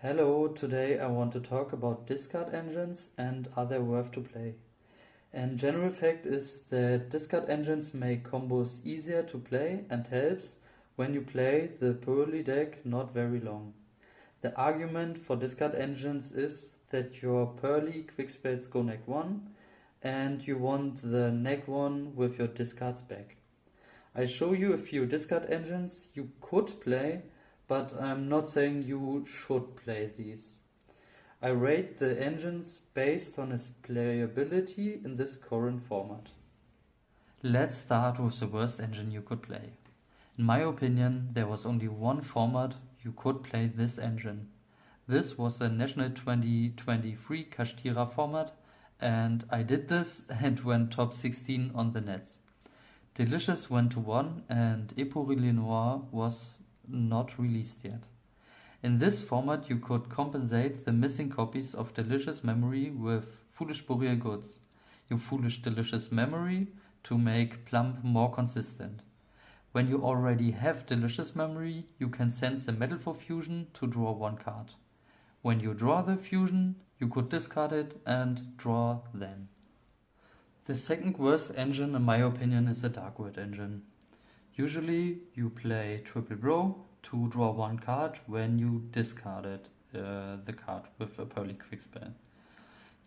Hello, today I want to talk about discard engines and are they worth to play. And general fact is that discard engines make combos easier to play and helps when you play the Purrely deck not very long. The argument for discard engines is that your Pearly quick spells go neck 1 and you want the neck 1 with your discards back. I show you a few discard engines you could play, but I'm not saying you should play these. I rate the engines based on its playability in this current format. Let's start with the worst engine you could play. In my opinion, there was only one format you could play this engine. This was the National 2023 Kashtira format, and I did this and went top 16 on the nets. Delicious went to 1 and Purrely Noir was not released yet. In this format you could compensate the missing copies of Delicious Memory with Foolish Burial Goods. You Foolish Delicious Memory to make Plump more consistent. When you already have Delicious Memory, you can sense the Metal for Fusion to draw one card. When you draw the fusion, you could discard it and draw then. The second worst engine in my opinion is the Dark World engine. Usually you play Triple Bro to draw one card when you discarded the card with a Pearly quick spell.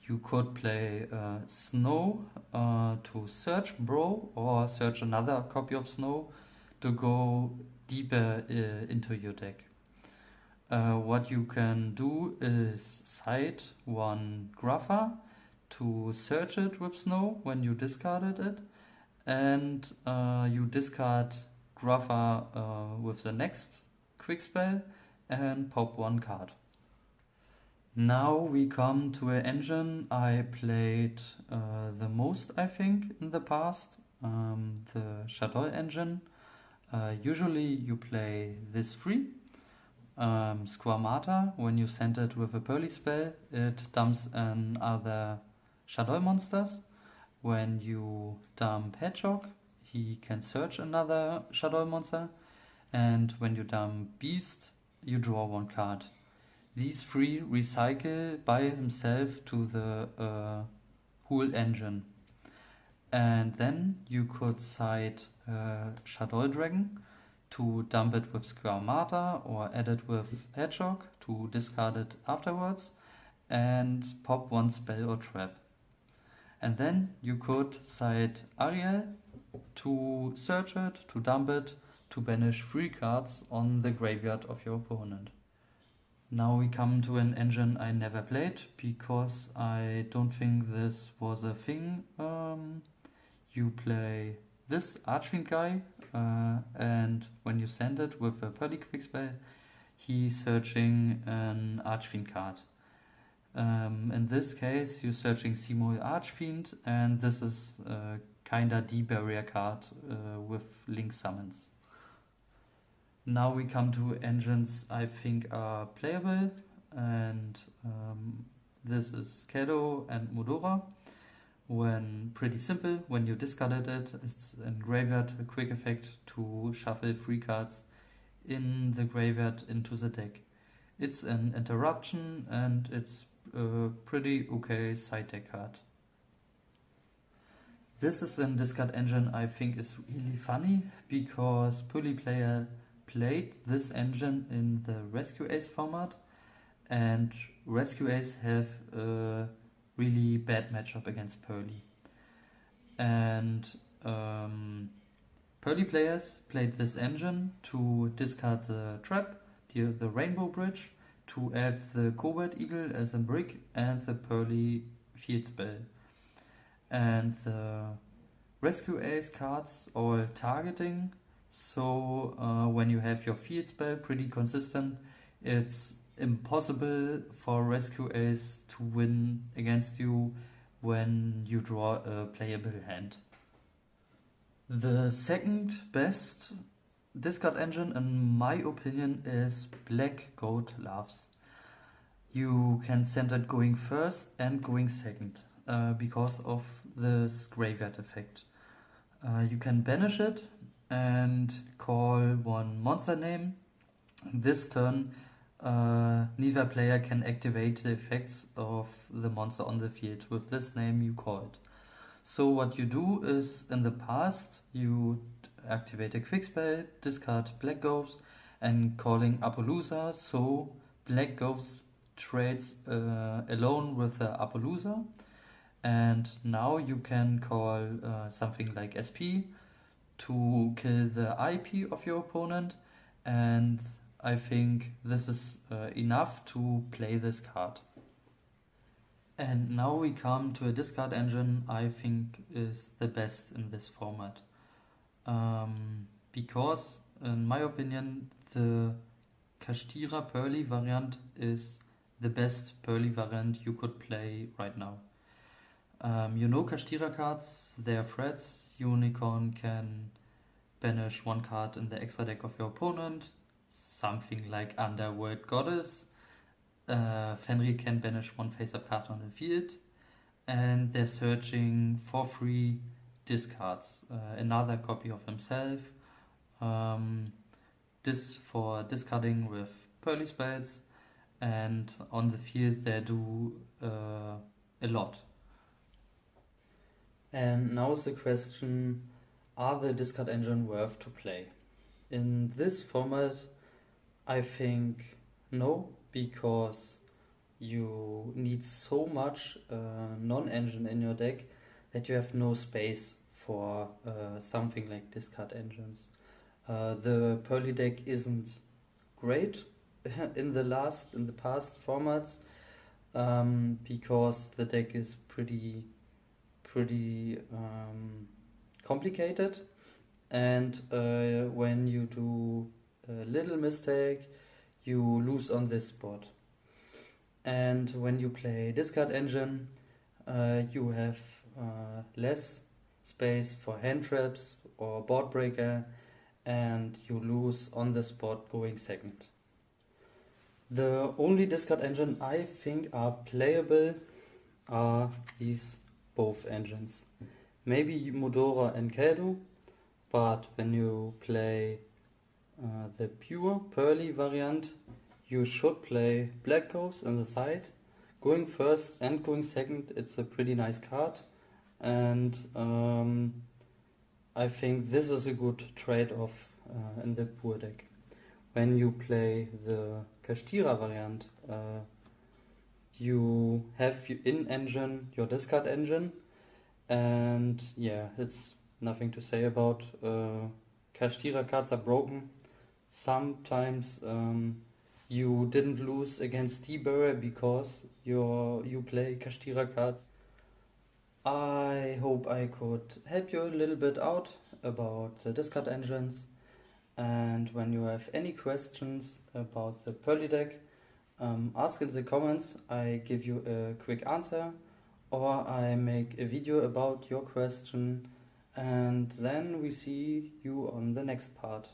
You could play Snow to search Bro or search another copy of Snow to go deeper into your deck. What you can do is side one Gruffer to search it with Snow when you discarded it, and you discard Gruffer with the next quick spell and pop one card. Now we come to an engine I played the most I think in the past, the Shad Engine. Usually you play this free. Squamata, when you send it with a Pearly spell, it dumps another Shadow monsters. When you dump Hedgehog, he can search another Shadow monster. And when you dump Beast, you draw one card. These three recycle by himself to the whole engine. And then you could side Shadow Dragon to dump it with Squamata or add it with Hedgehog to discard it afterwards and pop one spell or trap. And then you could side Ariel to search it, to dump it, to banish 3 cards on the graveyard of your opponent. Now we come to an engine I never played because I don't think this was a thing. You play this Archfiend guy and when you send it with a Pearly quick spell, he's searching an Archfiend card. In this case, you're searching Seymour Archfiend, and this is kinda D-barrier card with link summons. Now we come to engines I think are playable, and this is Kado and Modora. When pretty simple, when you discarded it, it's in graveyard a quick effect to shuffle 3 cards in the graveyard into the deck. It's an interruption and it's a pretty okay side deck card. This is a discard engine I think is really funny because Pearly player played this engine in the Rescue Ace format, and Rescue Ace have a really bad matchup against Pearly. And Pearly players played this engine to discard the trap, the Rainbow Bridge, to add the Covert Eagle as a brick and the Pearly field spell. And the Rescue Ace cards all targeting, so when you have your field spell pretty consistent, it's impossible for Rescue Ace to win against you when you draw a playable hand. The second best discard engine in my opinion is Black Goat Loves. You can send it going first and going second because of this graveyard effect. You can banish it and call one monster name. This turn neither player can activate the effects of the monster on the field with this name you call it. So what you do is, in the past, you activate a quick spell, discard Black Ghost, and calling Appaloosa, so Black Ghost trades alone with the Appaloosa, and now you can call something like SP to kill the IP of your opponent, and I think this is enough to play this card. And now we come to a discard engine I think is the best in this format. Because, in my opinion, the Kashtira Pearly variant is the best Pearly variant you could play right now. You know Kashtira cards, they are threats. Unicorn can banish one card in the extra deck of your opponent, something like Underworld Goddess. Fenrir can banish one face-up card on the field, and they're searching for free discards, another copy of himself. This for discarding with Pearly spells, and on the field they do a lot. And now is the question, are the discard engine worth to play? In this format, I think no, because you need so much non-engine in your deck that you have no space for something like discard engines. The Pearly deck isn't great in the past formats because the deck is pretty complicated, and when you do a little mistake you lose on this spot. And when you play discard engine you have less space for hand traps or board breaker, and you lose on the spot going second. The only discard engine I think are playable are these both engines. Maybe Modora and Keldo, but when you play the pure Pearly variant, you should play Black Ghost on the side. Going first and going second, it's a pretty nice card, and I think this is a good trade-off in the pure deck. When you play the Kashtira variant, you have in engine your discard engine, and yeah, it's nothing to say about Kashtira cards are broken. Sometimes you didn't lose against T-Burrow because you play Kashtira cards. I hope I could help you a little bit out about the discard engines, and when you have any questions about the Pearly deck, ask in the comments. I give you a quick answer, or I make a video about your question, and then we see you on the next part.